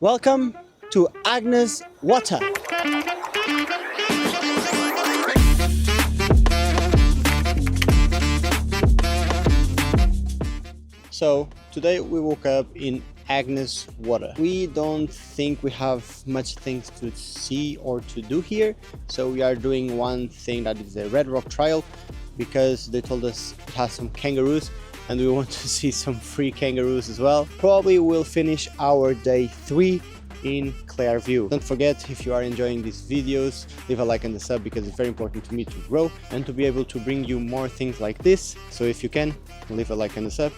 Welcome to Agnes Water. So today we woke up in Agnes Water. We don't think we have much things to see or to do here, so we are doing one thing, that is the Red Rock Trail, because they told us it has some kangaroos and we want to see some free kangaroos as well. Probably we'll finish our day 3 in Clairview. Don't forget, if you are enjoying these videos, leave a like and a sub, because it's very important to me to grow and to be able to bring you more things like this. So if you can, leave a like and a sub.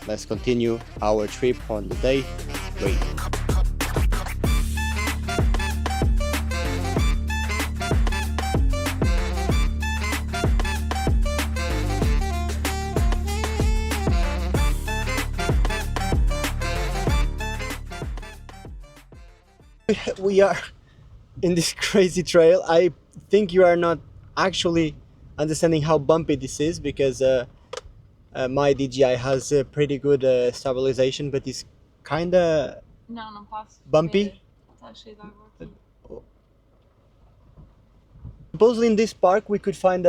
Let's continue our trip on the day 3. We are in this crazy trail. I think you are not actually understanding how bumpy this is, because my DJI has a pretty good stabilization, but it's kinda bumpy. Supposedly in this park we could find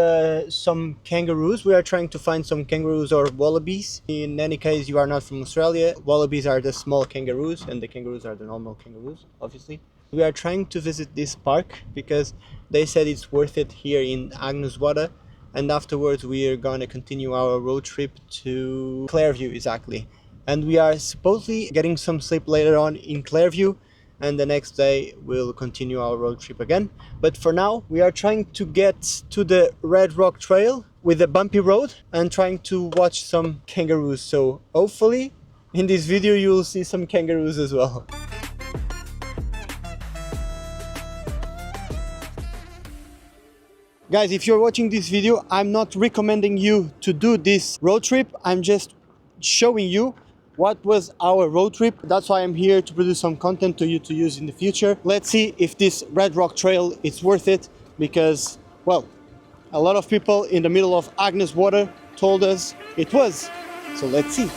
some kangaroos. We are trying to find some kangaroos or wallabies. In any case, you are not from Australia. Wallabies are the small kangaroos and the kangaroos are the normal kangaroos, obviously. We are trying to visit this park because they said it's worth it here in Agnes Water, and afterwards we are gonna continue our road trip to Clairview, exactly. And we are supposedly getting some sleep later on in Clairview, and the next day we'll continue our road trip again. But for now we are trying to get to the Red Rock Trail with a bumpy road and trying to watch some kangaroos. So hopefully in this video you will see some kangaroos as well. Guys, if you're watching this video, I'm not recommending you to do this road trip. I'm just showing you what was our road trip. That's why I'm here, to produce some content to you to use in the future. Let's see if this Red Rock Trail is worth it, because, well, a lot of people in the middle of Agnes Water told us it was. So let's see.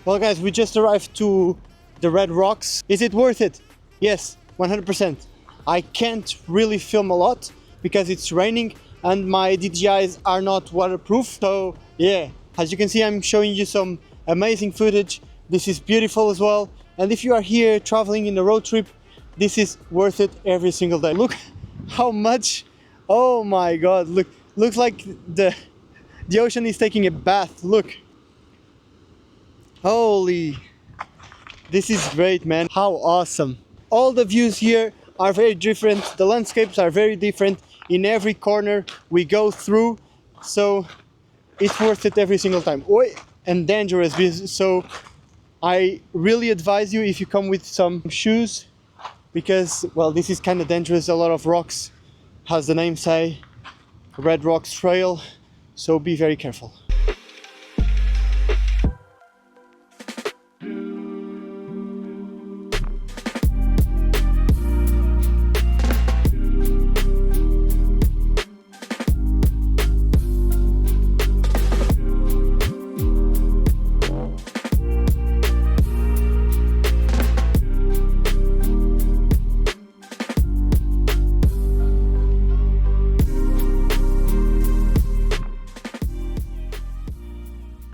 Well guys, we just arrived to the Red Rocks. Is it worth it? Yes, 100%. I can't really film a lot because it's raining and my DJIs are not waterproof. So yeah, as you can see, I'm showing you some amazing footage. This is beautiful as well. And if you are here traveling in a road trip, this is worth it every single day. Look how much, oh my God, looks like the ocean is taking a bath, look. Holy, this is great, man. How awesome. All the views here are very different. The landscapes are very different in every corner we go through. So it's worth it every single time. And dangerous, so I really advise you, if you come with some shoes, because, well, this is kind of dangerous. A lot of rocks, as the name say, Red Rocks Trail. So be very careful.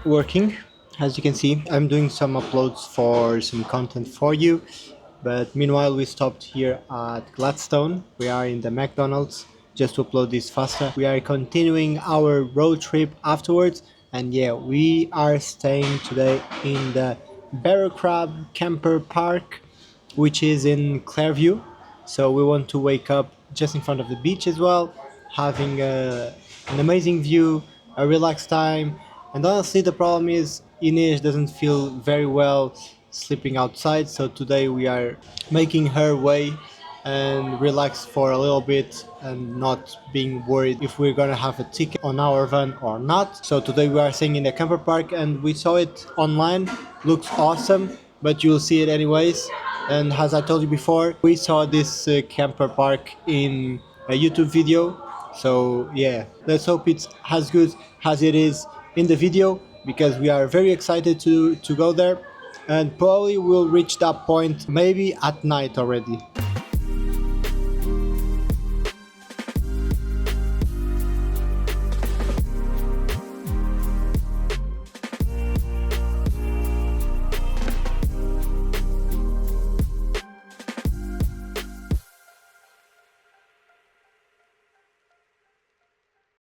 Working, as you can see. I'm doing some uploads for some content for you, but meanwhile we stopped here at Gladstone. We are in the McDonald's just to upload this faster. We are continuing our road trip afterwards, and yeah, we are staying today in the Barrow Crab Camper Park, which is in Clairview. So we want to wake up just in front of the beach as well, having an amazing view, a relaxed time. And honestly, the problem is Inês doesn't feel very well sleeping outside, so today we are making her way and relax for a little bit and not being worried if we're gonna have a ticket on our van or not. So today we are staying in a camper park and we saw it online. Looks awesome, but you'll see it anyways. And as I told you before, we saw this camper park in a YouTube video. So yeah, let's hope it's as good as it is in the video, because we are very excited to go there, and probably we'll reach that point maybe at night already.